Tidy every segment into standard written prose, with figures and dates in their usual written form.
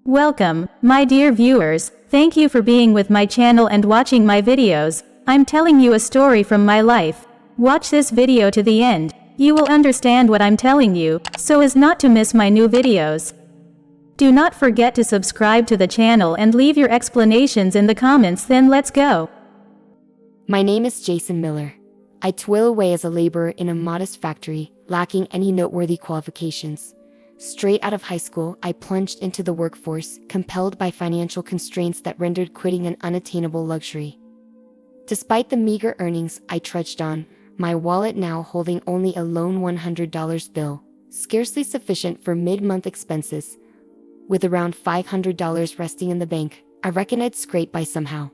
Welcome, my dear viewers. Thank you for being with my channel and watching my videos. I'm telling you a story from my life. Watch this video to the end. You will understand what I'm telling you, so as not to miss my new videos. Do not forget to subscribe to the channel and leave your explanations in the comments. Then let's go. My name is Jason Miller. I toil away as a laborer in a modest factory, lacking any noteworthy qualifications. Straight out of high school, I plunged into the workforce, compelled by financial constraints that rendered quitting an unattainable luxury. Despite the meager earnings, I trudged on, my wallet now holding only a lone $100 bill, scarcely sufficient for mid-month expenses. With around $500 resting in the bank, I reckoned I'd scrape by somehow.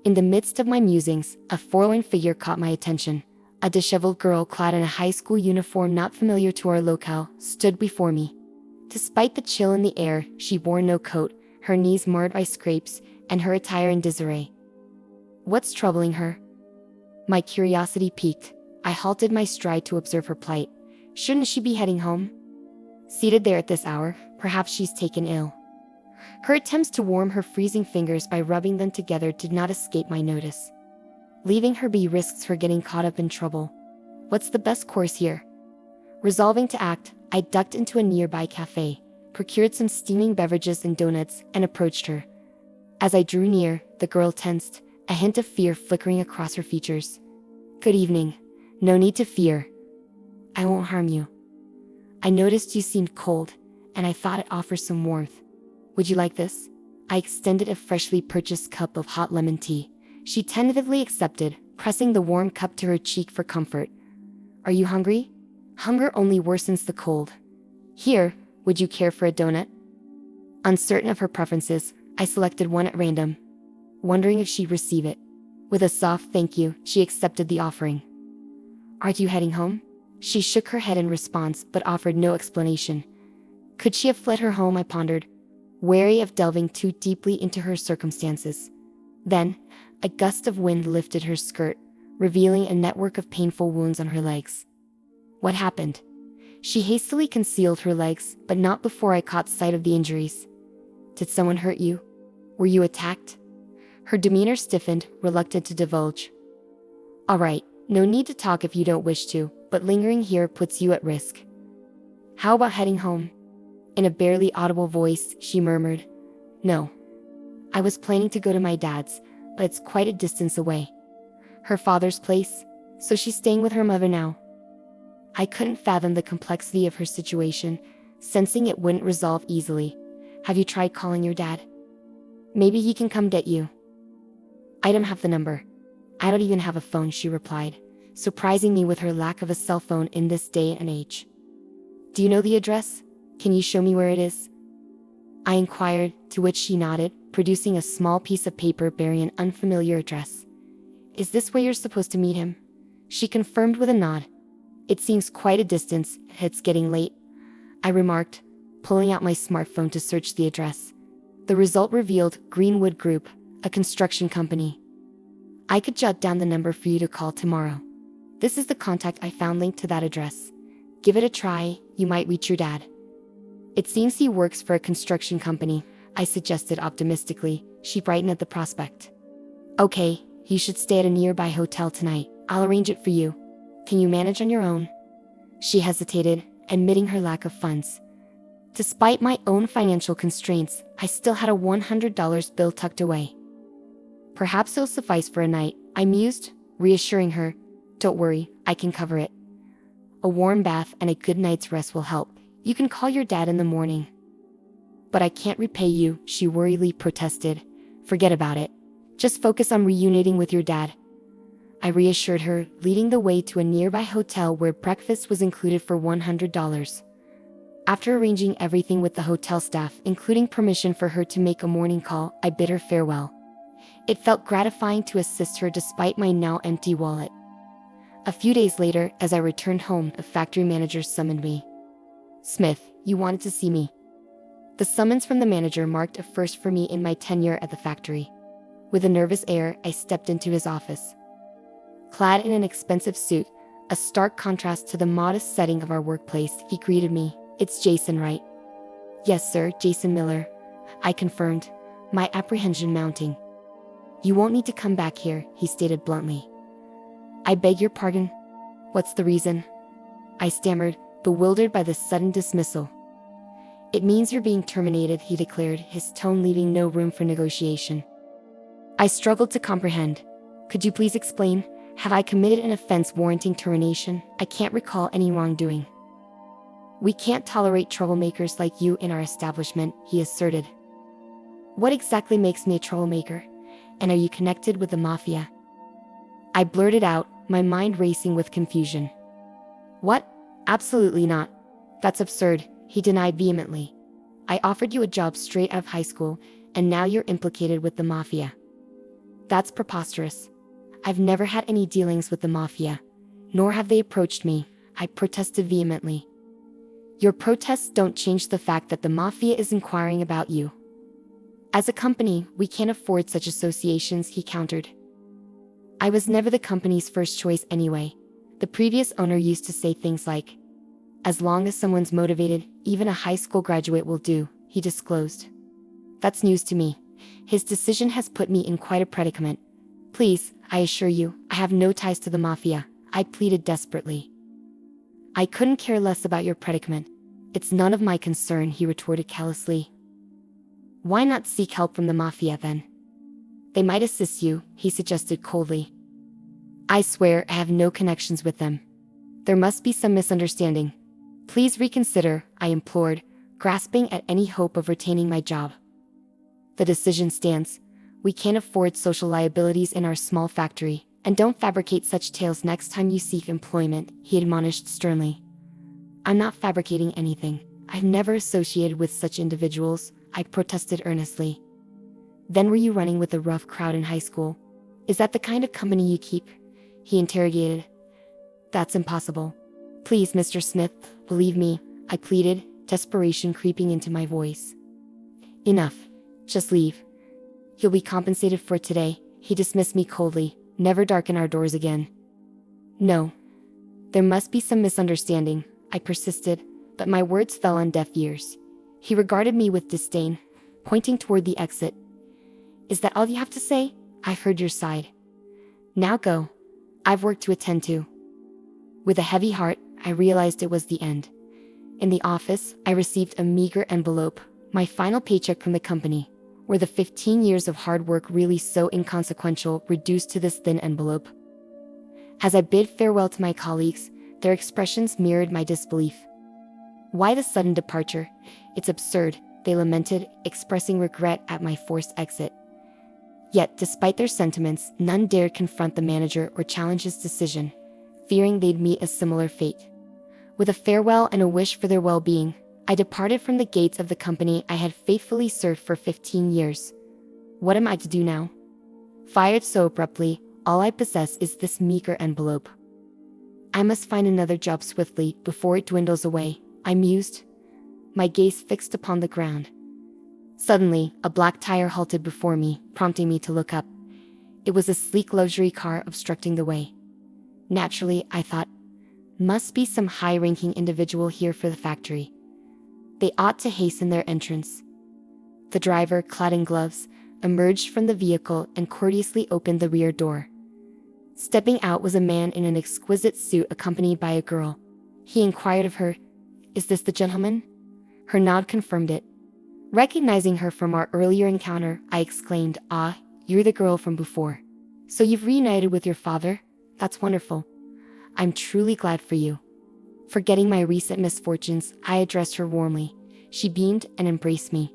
In the midst of my musings, a forlorn figure caught my attention. A disheveled girl clad in a high school uniform not familiar to our locale stood before me. Despite the chill in the air, she wore no coat, her knees marred by scrapes, and her attire in disarray. What's troubling her? My curiosity piqued. I halted my stride to observe her plight. Shouldn't she be heading home? Seated there at this hour, perhaps she's taken ill. Her attempts to warm her freezing fingers by rubbing them together did not escape my notice. Leaving her be risks her getting caught up in trouble. What's the best course here? Resolving to act, I ducked into a nearby cafe, procured some steaming beverages and donuts, and approached her. As I drew near, the girl tensed, a hint of fear flickering across her features. Good evening. No need to fear. I won't harm you. I noticed you seemed cold, and I thought it offers some warmth. Would you like this? I extended a freshly purchased cup of hot lemon tea. She tentatively accepted, pressing the warm cup to her cheek for comfort. Are you hungry? Hunger only worsens the cold. Here, would you care for a donut? Uncertain of her preferences, I selected one at random, wondering if she'd receive it. With a soft thank you, she accepted the offering. Aren't you heading home? She shook her head in response, but offered no explanation. Could she have fled her home? I pondered, wary of delving too deeply into her circumstances. Then, a gust of wind lifted her skirt, revealing a network of painful wounds on her legs. What happened? She hastily concealed her legs, but not before I caught sight of the injuries. Did someone hurt you? Were you attacked? Her demeanor stiffened, reluctant to divulge. All right, no need to talk if you don't wish to, but lingering here puts you at risk. How about heading home? In a barely audible voice, she murmured, No. I was planning to go to my dad's, but it's quite a distance away. Her father's place, so she's staying with her mother now. I couldn't fathom the complexity of her situation, sensing it wouldn't resolve easily. Have you tried calling your dad? Maybe he can come get you. I don't have the number. I don't even have a phone, she replied, surprising me with her lack of a cell phone in this day and age. Do you know the address? Can you show me where it is? I inquired, to which she nodded, producing a small piece of paper bearing an unfamiliar address. Is this where you're supposed to meet him? She confirmed with a nod. It seems quite a distance, it's getting late, I remarked, pulling out my smartphone to search the address. The result revealed Greenwood Group, a construction company. I could jot down the number for you to call tomorrow. This is the contact I found linked to that address. Give it a try, you might reach your dad. It seems he works for a construction company, I suggested optimistically. She brightened at the prospect. Okay, you should stay at a nearby hotel tonight. I'll arrange it for you. Can you manage on your own? She hesitated, admitting her lack of funds. Despite my own financial constraints, I still had a $100 bill tucked away. Perhaps it'll suffice for a night, I mused, reassuring her. Don't worry, I can cover it. A warm bath and a good night's rest will help. You can call your dad in the morning. But I can't repay you, she worriedly protested. Forget about it. Just focus on reuniting with your dad. I reassured her, leading the way to a nearby hotel where breakfast was included for $100. After arranging everything with the hotel staff, including permission for her to make a morning call, I bid her farewell. It felt gratifying to assist her despite my now empty wallet. A few days later, as I returned home, a factory manager summoned me. Smith, you wanted to see me. The summons from the manager marked a first for me in my tenure at the factory. With a nervous air, I stepped into his office. Clad in an expensive suit, a stark contrast to the modest setting of our workplace, he greeted me. It's Jason, right? Yes, sir, Jason Miller. I confirmed, my apprehension mounting. You won't need to come back here, he stated bluntly. I beg your pardon? What's the reason? I stammered, bewildered by this sudden dismissal. It means you're being terminated, he declared, his tone leaving no room for negotiation. I struggled to comprehend. Could you please explain? Have I committed an offense warranting termination? I can't recall any wrongdoing. We can't tolerate troublemakers like you in our establishment, he asserted. What exactly makes me a troublemaker? And are you connected with the mafia? I blurted out, my mind racing with confusion. What? Absolutely not. That's absurd, he denied vehemently. I offered you a job straight out of high school, and now you're implicated with the mafia. That's preposterous. I've never had any dealings with the mafia, nor have they approached me, I protested vehemently. Your protests don't change the fact that the mafia is inquiring about you. As a company, we can't afford such associations, he countered. I was never the company's first choice anyway. The previous owner used to say things like, as long as someone's motivated, even a high school graduate will do, he disclosed. That's news to me. His decision has put me in quite a predicament. Please, I assure you, I have no ties to the mafia, I pleaded desperately. I couldn't care less about your predicament. It's none of my concern, he retorted callously. Why not seek help from the mafia then? They might assist you, he suggested coldly. I swear I have no connections with them. There must be some misunderstanding. Please reconsider, I implored, grasping at any hope of retaining my job. The decision stands. We can't afford social liabilities in our small factory, and don't fabricate such tales next time you seek employment, he admonished sternly. I'm not fabricating anything. I've never associated with such individuals, I protested earnestly. Then were you running with a rough crowd in high school? Is that the kind of company you keep? He interrogated. That's impossible. Please, Mr. Smith, believe me, I pleaded, desperation creeping into my voice. Enough. Just leave. You'll be compensated for today, he dismissed me coldly, never darken our doors again. No. There must be some misunderstanding, I persisted, but my words fell on deaf ears. He regarded me with disdain, pointing toward the exit. Is that all you have to say? I heard your side. Now go. I've work to attend to. With a heavy heart, I realized it was the end. In the office, I received a meager envelope, my final paycheck from the company. Were the 15 years of hard work really so inconsequential, reduced to this thin envelope? As I bid farewell to my colleagues, their expressions mirrored my disbelief. Why the sudden departure? It's absurd, they lamented, expressing regret at my forced exit. Yet, despite their sentiments, none dared confront the manager or challenge his decision, fearing they'd meet a similar fate. With a farewell and a wish for their well-being, I departed from the gates of the company I had faithfully served for 15 years. What am I to do now? Fired so abruptly, all I possess is this meager envelope. I must find another job swiftly before it dwindles away, I mused, my gaze fixed upon the ground. Suddenly, a black tire halted before me, prompting me to look up. It was a sleek luxury car obstructing the way. Naturally, I thought, must be some high-ranking individual here for the factory. They ought to hasten their entrance. The driver, clad in gloves, emerged from the vehicle and courteously opened the rear door. Stepping out was a man in an exquisite suit accompanied by a girl. He inquired of her, "Is this the gentleman?" Her nod confirmed it. Recognizing her from our earlier encounter, I exclaimed, "Ah, you're the girl from before. So you've reunited with your father? That's wonderful. I'm truly glad for you." Forgetting my recent misfortunes, I addressed her warmly. She beamed and embraced me.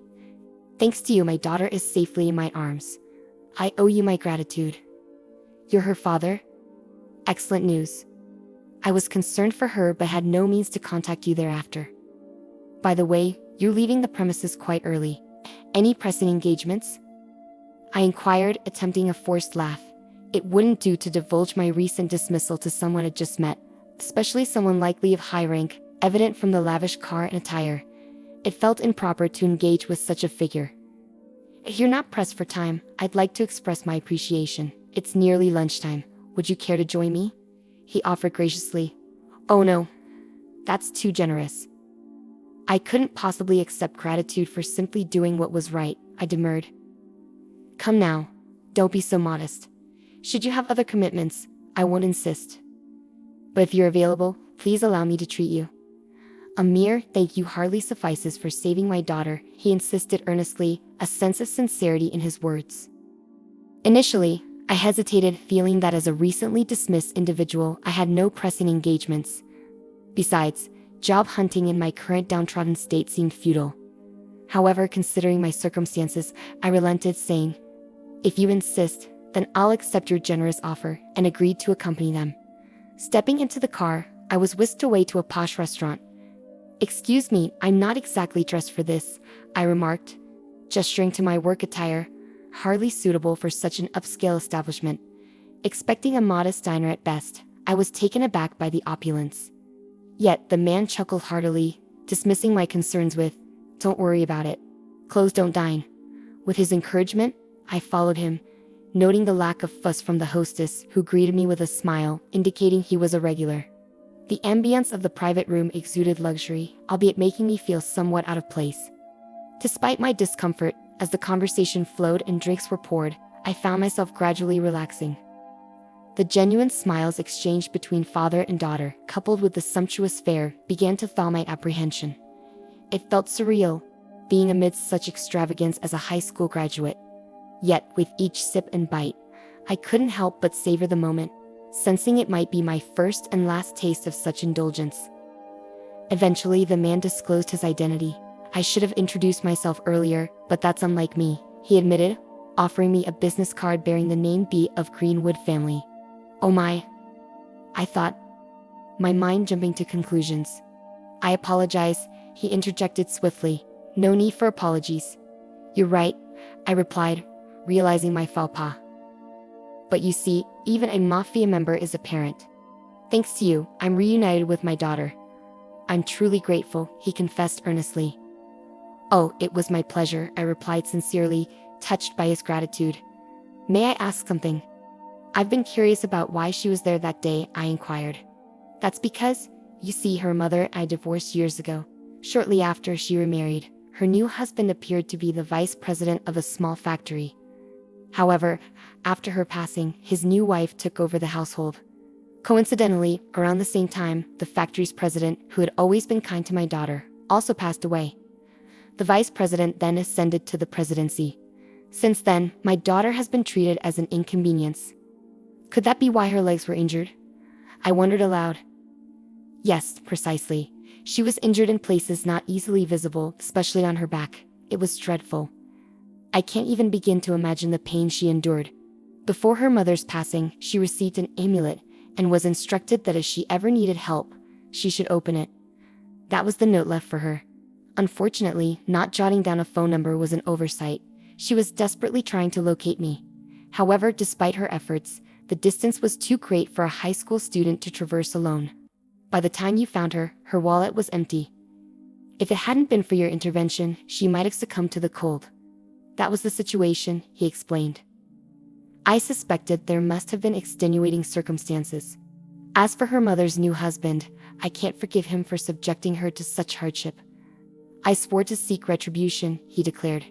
"Thanks to you, my daughter is safely in my arms. I owe you my gratitude." "You're her father? Excellent news. I was concerned for her but had no means to contact you thereafter. By the way, you're leaving the premises quite early. Any pressing engagements?" I inquired, attempting a forced laugh. It wouldn't do to divulge my recent dismissal to someone I'd just met, especially someone likely of high rank, evident from the lavish car and attire. It felt improper to engage with such a figure. "If you're not pressed for time, I'd like to express my appreciation. It's nearly lunchtime. Would you care to join me?" he offered graciously. "Oh no. That's too generous. I couldn't possibly accept gratitude for simply doing what was right, I demurred. Come now, don't be so modest. Should you have other commitments, I won't insist. But if you're available, please allow me to treat you. A mere thank you hardly suffices for saving my daughter, he insisted earnestly, a sense of sincerity in his words. Initially, I hesitated, feeling that as a recently dismissed individual, I had no pressing engagements. Besides, job hunting in my current downtrodden state seemed futile. However, considering my circumstances, I relented, saying, "If you insist, then I'll accept your generous offer," and agreed to accompany them. Stepping into the car, I was whisked away to a posh restaurant. "Excuse me, I'm not exactly dressed for this," I remarked, gesturing to my work attire, hardly suitable for such an upscale establishment. Expecting a modest diner at best, I was taken aback by the opulence. Yet the man chuckled heartily, dismissing my concerns with, "Don't worry about it. Clothes don't dine." With his encouragement, I followed him, noting the lack of fuss from the hostess, who greeted me with a smile, indicating he was a regular. The ambience of the private room exuded luxury, albeit making me feel somewhat out of place. Despite my discomfort, as the conversation flowed and drinks were poured, I found myself gradually relaxing. The genuine smiles exchanged between father and daughter, coupled with the sumptuous fare, began to thaw my apprehension. It felt surreal, being amidst such extravagance as a high school graduate. Yet, with each sip and bite, I couldn't help but savor the moment, sensing it might be my first and last taste of such indulgence. Eventually, the man disclosed his identity. "I should have introduced myself earlier, but that's unlike me," he admitted, offering me a business card bearing the name B of Greenwood family. "Oh my," I thought, my mind jumping to conclusions. "I apologize," he interjected swiftly. "No need for apologies." "You're right," I replied, realizing my faux pas. "But you see, even a mafia member is a parent. Thanks to you, I'm reunited with my daughter." "I'm truly grateful," he confessed earnestly. "Oh, it was my pleasure," I replied sincerely, touched by his gratitude. "May I ask something?" "I've been curious about why she was there that day," I inquired. "That's because, you see, her mother and I divorced years ago. Shortly after she remarried, her new husband appeared to be the vice president of a small factory. However, after her passing, his new wife took over the household. Coincidentally, around the same time, the factory's president, who had always been kind to my daughter, also passed away. The vice president then ascended to the presidency. Since then, my daughter has been treated as an inconvenience. Could that be why her legs were injured?" I wondered aloud. "Yes, precisely. She was injured in places not easily visible, especially on her back. It was dreadful. I can't even begin to imagine the pain she endured. Before her mother's passing, she received an amulet and was instructed that if she ever needed help, she should open it. That was the note left for her. Unfortunately, not jotting down a phone number was an oversight. She was desperately trying to locate me. However, despite her efforts, the distance was too great for a high school student to traverse alone. By the time you found her, her wallet was empty. If it hadn't been for your intervention, she might have succumbed to the cold. That was the situation," he explained. I suspected there must have been extenuating circumstances. As for her mother's new husband, I can't forgive him for subjecting her to such hardship. "I swore to seek retribution," he declared.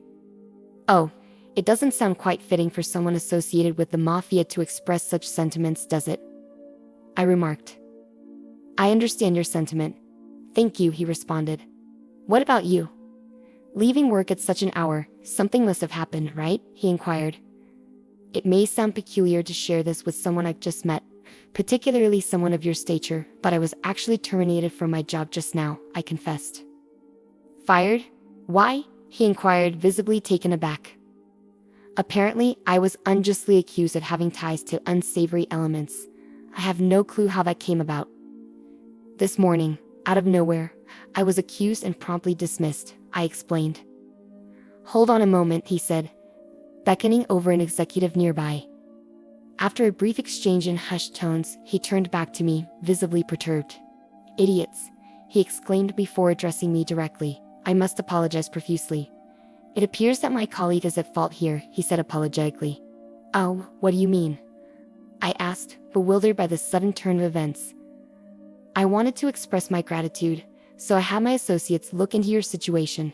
"Oh, it doesn't sound quite fitting for someone associated with the mafia to express such sentiments, does it?" I remarked. "I understand your sentiment. Thank you," he responded. "What about you? Leaving work at such an hour, something must have happened, right?" he inquired. "It may sound peculiar to share this with someone I've just met, particularly someone of your stature, but I was actually terminated from my job just now," I confessed. "Fired? Why?" he inquired, visibly taken aback. "Apparently, I was unjustly accused of having ties to unsavory elements. I have no clue how that came about. This morning, out of nowhere, I was accused and promptly dismissed," I explained. "Hold on a moment," he said, beckoning over an executive nearby. After a brief exchange in hushed tones, he turned back to me, visibly perturbed. "Idiots," he exclaimed before addressing me directly. I must apologize profusely. "It appears that my colleague is at fault here," he said apologetically. "Oh, what do you mean?" I asked, bewildered by the sudden turn of events. "I wanted to express my gratitude," So I had my associates look into your situation.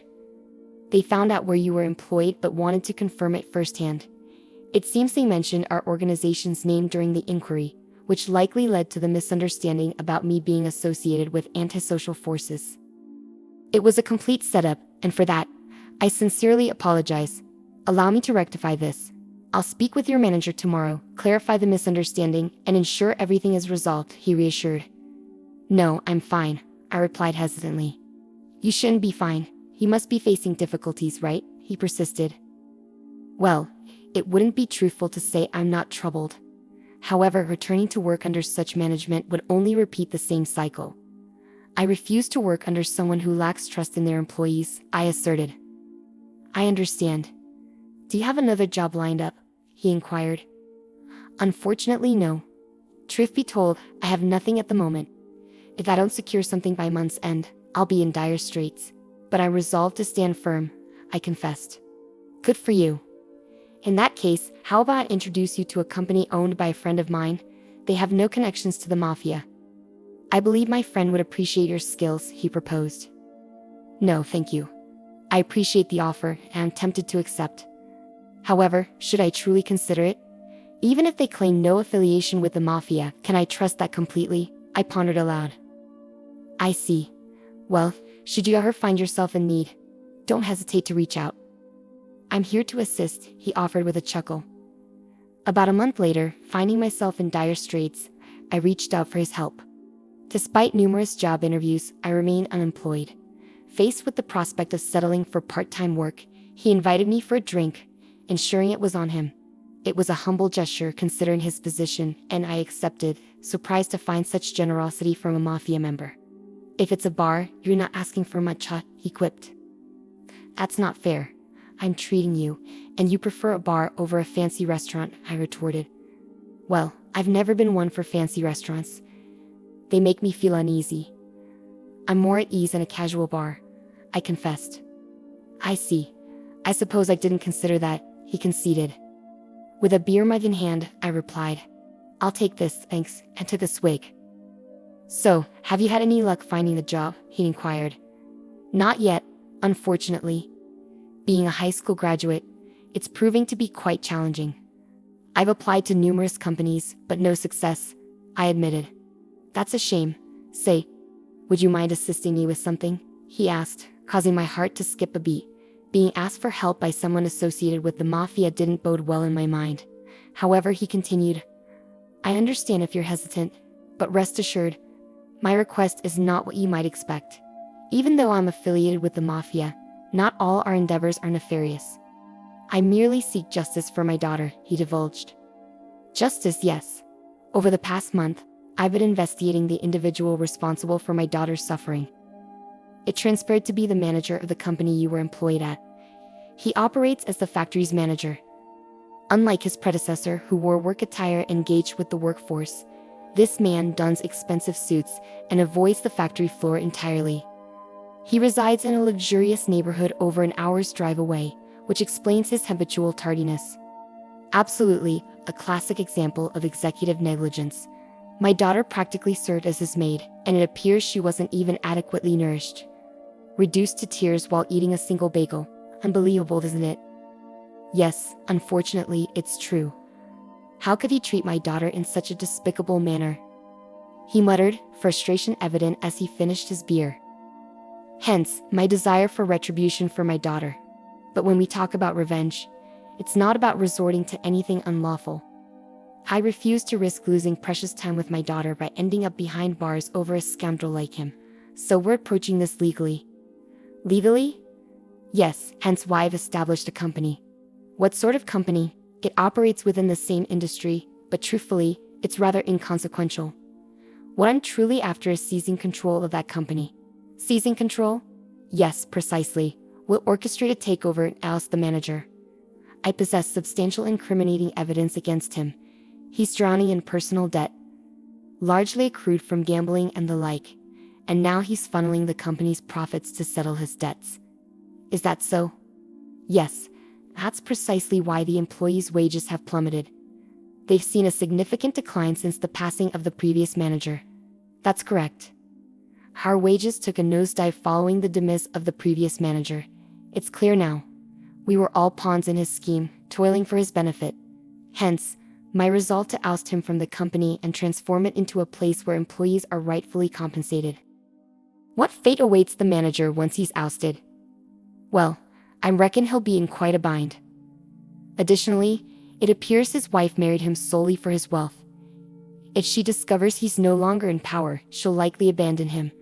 They found out where you were employed but wanted to confirm it firsthand. It seems they mentioned our organization's name during the inquiry, which likely led to the misunderstanding about me being associated with antisocial forces. It was a complete setup, and for that, I sincerely apologize. Allow me to rectify this. I'll speak with your manager tomorrow, clarify the misunderstanding, and ensure everything is resolved, he reassured. No, I'm fine, I replied hesitantly. You shouldn't be fine. You must be facing difficulties, right? He persisted. Well, it wouldn't be truthful to say I'm not troubled. However, returning to work under such management would only repeat the same cycle. I refuse to work under someone who lacks trust in their employees, I asserted. I understand. Do you have another job lined up? He inquired. Unfortunately, no. Truth be told, I have nothing at the moment. If I don't secure something by month's end, I'll be in dire straits. But I'm resolved to stand firm, I confessed. Good for you. In that case, how about I introduce you to a company owned by a friend of mine? They have no connections to the mafia. I believe my friend would appreciate your skills, he proposed. No, thank you. I appreciate the offer, and I'm tempted to accept. However, should I truly consider it? Even if they claim no affiliation with the mafia, can I trust that completely? I pondered aloud. I see. Well, should you ever find yourself in need, don't hesitate to reach out. I'm here to assist, he offered with a chuckle. About a month later, finding myself in dire straits, I reached out for his help. Despite numerous job interviews, I remained unemployed. Faced with the prospect of settling for part-time work, he invited me for a drink, ensuring it was on him. It was a humble gesture considering his position, and I accepted, surprised to find such generosity from a mafia member. If it's a bar, you're not asking for much, huh? He quipped. That's not fair. I'm treating you, and you prefer a bar over a fancy restaurant, I retorted. Well, I've never been one for fancy restaurants. They make me feel uneasy. I'm more at ease in a casual bar, I confessed. I see. I suppose I didn't consider that, he conceded. With a beer mug in hand, I replied. I'll take this, thanks, and took a swig. So, have you had any luck finding the job? He inquired. Not yet, unfortunately. Being a high school graduate, it's proving to be quite challenging. I've applied to numerous companies, but no success, I admitted. That's a shame. Say, would you mind assisting me with something? He asked, causing my heart to skip a beat. Being asked for help by someone associated with the mafia didn't bode well in my mind. However, he continued, I understand if you're hesitant, but rest assured, my request is not what you might expect. Even though I'm affiliated with the mafia, not all our endeavors are nefarious. I merely seek justice for my daughter, he divulged. Justice, yes. Over the past month, I've been investigating the individual responsible for my daughter's suffering. It transpired to be the manager of the company you were employed at. He operates as the factory's manager. Unlike his predecessor, who wore work attire and engaged with the workforce, this man dons expensive suits and avoids the factory floor entirely. He resides in a luxurious neighborhood over an hour's drive away, which explains his habitual tardiness. Absolutely, a classic example of executive negligence. My daughter practically served as his maid, and it appears she wasn't even adequately nourished. Reduced to tears while eating a single bagel. Unbelievable, isn't it? Yes, unfortunately, it's true. How could he treat my daughter in such a despicable manner? He muttered, frustration evident as he finished his beer. Hence, my desire for retribution for my daughter. But when we talk about revenge, it's not about resorting to anything unlawful. I refuse to risk losing precious time with my daughter by ending up behind bars over a scoundrel like him. So we're approaching this legally. Legally? Yes, hence why I've established a company. What sort of company? It operates within the same industry, but truthfully, it's rather inconsequential. What I'm truly after is seizing control of that company. Seizing control? Yes, precisely. We'll orchestrate a takeover and oust the manager. I possess substantial incriminating evidence against him. He's drowning in personal debt, largely accrued from gambling and the like, and now he's funneling the company's profits to settle his debts. Is that so? Yes, that's precisely why the employees' wages have plummeted. They've seen a significant decline since the passing of the previous manager. That's correct. Our wages took a nosedive following the demise of the previous manager. It's clear now. We were all pawns in his scheme, toiling for his benefit. Hence, my resolve to oust him from the company and transform it into a place where employees are rightfully compensated. What fate awaits the manager once he's ousted? Well, I reckon he'll be in quite a bind. Additionally, it appears his wife married him solely for his wealth. If she discovers he's no longer in power, she'll likely abandon him.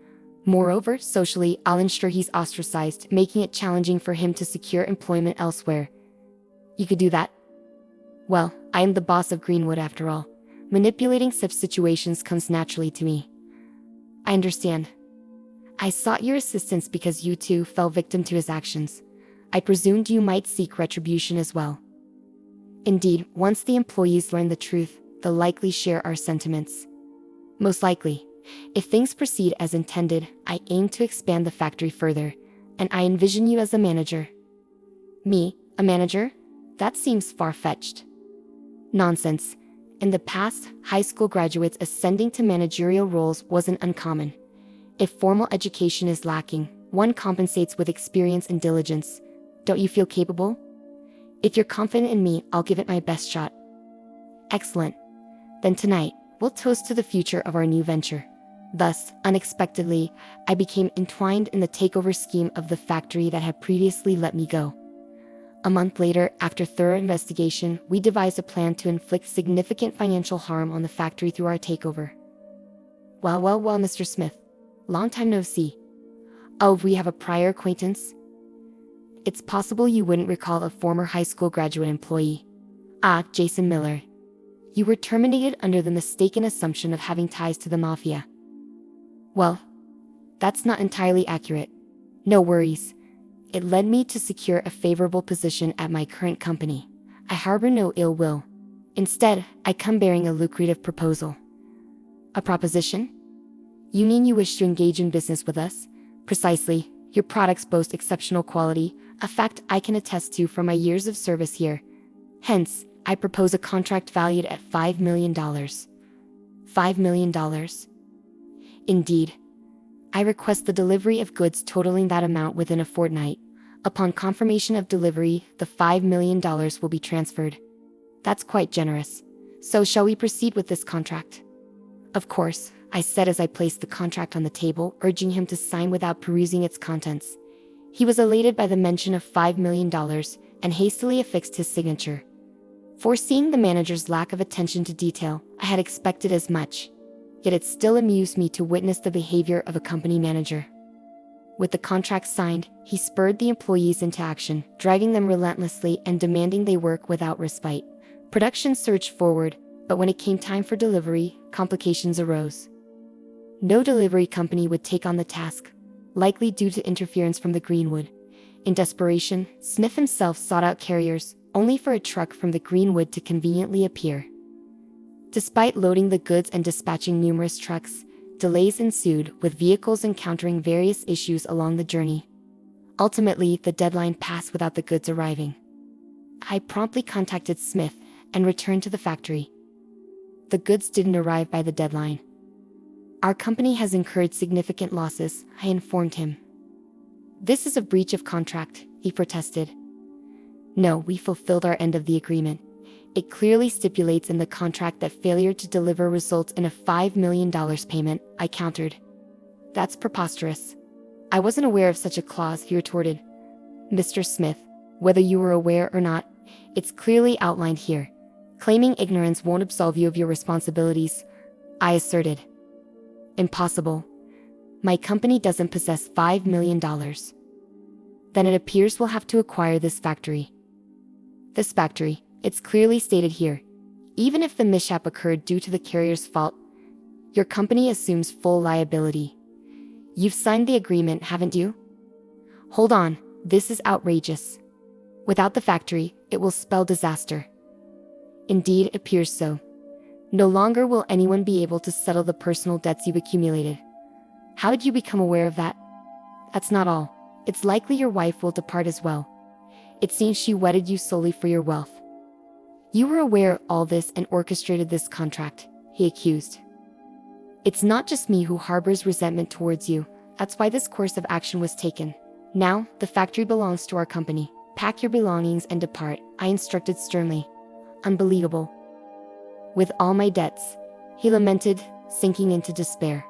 Moreover, socially, I'll ensure he's ostracized, making it challenging for him to secure employment elsewhere. You could do that? Well, I am the boss of Greenwood after all. Manipulating such situations comes naturally to me. I understand. I sought your assistance because you too fell victim to his actions. I presumed you might seek retribution as well. Indeed, once the employees learn the truth, they'll likely share our sentiments. Most likely. If things proceed as intended, I aim to expand the factory further, and I envision you as a manager. Me, a manager? That seems far-fetched. Nonsense. In the past, high school graduates ascending to managerial roles wasn't uncommon. If formal education is lacking, one compensates with experience and diligence. Don't you feel capable? If you're confident in me, I'll give it my best shot. Excellent. Then tonight, we'll toast to the future of our new venture. Thus, unexpectedly, I became entwined in the takeover scheme of the factory that had previously let me go. A month later, after thorough investigation, we devised a plan to inflict significant financial harm on the factory through our takeover. Well, Mr. Smith. Long time no see. Oh, we have a prior acquaintance? It's possible you wouldn't recall a former high school graduate employee. Ah, Jason Miller. You were terminated under the mistaken assumption of having ties to the mafia. Well, that's not entirely accurate. No worries. It led me to secure a favorable position at my current company. I harbor no ill will. Instead, I come bearing a lucrative proposal. A proposition? You mean you wish to engage in business with us? Precisely. Your products boast exceptional quality, a fact I can attest to from my years of service here. Hence, I propose a contract valued at $5 million. $5 million? Indeed. I request the delivery of goods totaling that amount within a fortnight. Upon confirmation of delivery, the $5 million will be transferred. That's quite generous. So shall we proceed with this contract? Of course, I said as I placed the contract on the table, urging him to sign without perusing its contents. He was elated by the mention of $5 million and hastily affixed his signature. Foreseeing the manager's lack of attention to detail, I had expected as much. Yet it still amused me to witness the behavior of a company manager. With the contract signed, he spurred the employees into action, driving them relentlessly and demanding they work without respite. Production surged forward, but when it came time for delivery, complications arose. No delivery company would take on the task, likely due to interference from the Greenwood. In desperation, Smith himself sought out carriers, only for a truck from the Greenwood to conveniently appear. Despite loading the goods and dispatching numerous trucks, delays ensued, with vehicles encountering various issues along the journey. Ultimately, the deadline passed without the goods arriving. I promptly contacted Smith and returned to the factory. The goods didn't arrive by the deadline. Our company has incurred significant losses, I informed him. This is a breach of contract, he protested. No, we fulfilled our end of the agreement. It clearly stipulates in the contract that failure to deliver results in a $5 million payment, I countered. That's preposterous. I wasn't aware of such a clause, he retorted. Mr. Smith, whether you were aware or not, it's clearly outlined here. Claiming ignorance won't absolve you of your responsibilities, I asserted. Impossible. My company doesn't possess $5 million. Then it appears we'll have to acquire this factory. This factory, it's clearly stated here. Even if the mishap occurred due to the carrier's fault, your company assumes full liability. You've signed the agreement, haven't you? Hold on, this is outrageous. Without the factory, it will spell disaster. Indeed, it appears so. No longer will anyone be able to settle the personal debts you've accumulated. How did you become aware of that? That's not all. It's likely your wife will depart as well. It seems she wedded you solely for your wealth. You were aware of all this and orchestrated this contract, he accused. It's not just me who harbors resentment towards you. That's why this course of action was taken. Now, the factory belongs to our company. Pack your belongings and depart, I instructed sternly. Unbelievable. With all my debts, he lamented, sinking into despair.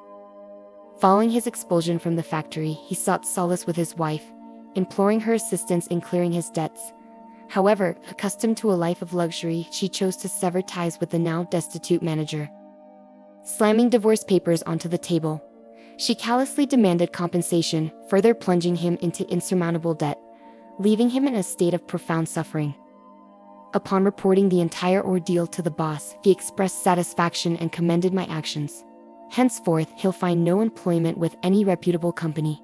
Following his expulsion from the factory, he sought solace with his wife, imploring her assistance in clearing his debts. However, accustomed to a life of luxury, she chose to sever ties with the now destitute manager. Slamming divorce papers onto the table, she callously demanded compensation, further plunging him into insurmountable debt, leaving him in a state of profound suffering. Upon reporting the entire ordeal to the boss, he expressed satisfaction and commended my actions. Henceforth, he'll find no employment with any reputable company.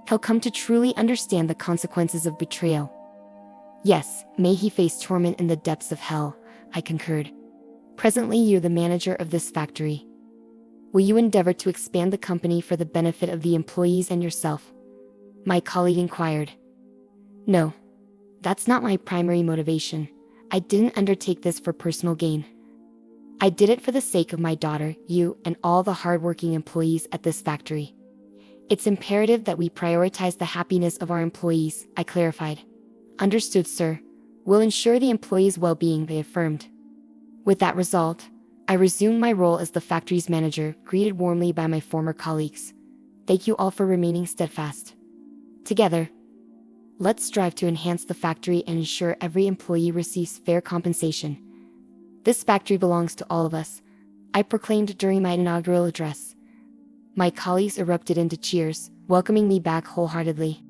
He'll come to truly understand the consequences of betrayal. Yes, may he face torment in the depths of hell, I concurred. Presently you're the manager of this factory. Will you endeavor to expand the company for the benefit of the employees and yourself? My colleague inquired. No, that's not my primary motivation. I didn't undertake this for personal gain. I did it for the sake of my daughter, you, and all the hardworking employees at this factory. It's imperative that we prioritize the happiness of our employees, I clarified. Understood, sir. We'll ensure the employees' well-being, they affirmed. With that result, I resumed my role as the factory's manager, greeted warmly by my former colleagues. Thank you all for remaining steadfast. Together, let's strive to enhance the factory and ensure every employee receives fair compensation. This factory belongs to all of us, I proclaimed during my inaugural address. My colleagues erupted into cheers, welcoming me back wholeheartedly.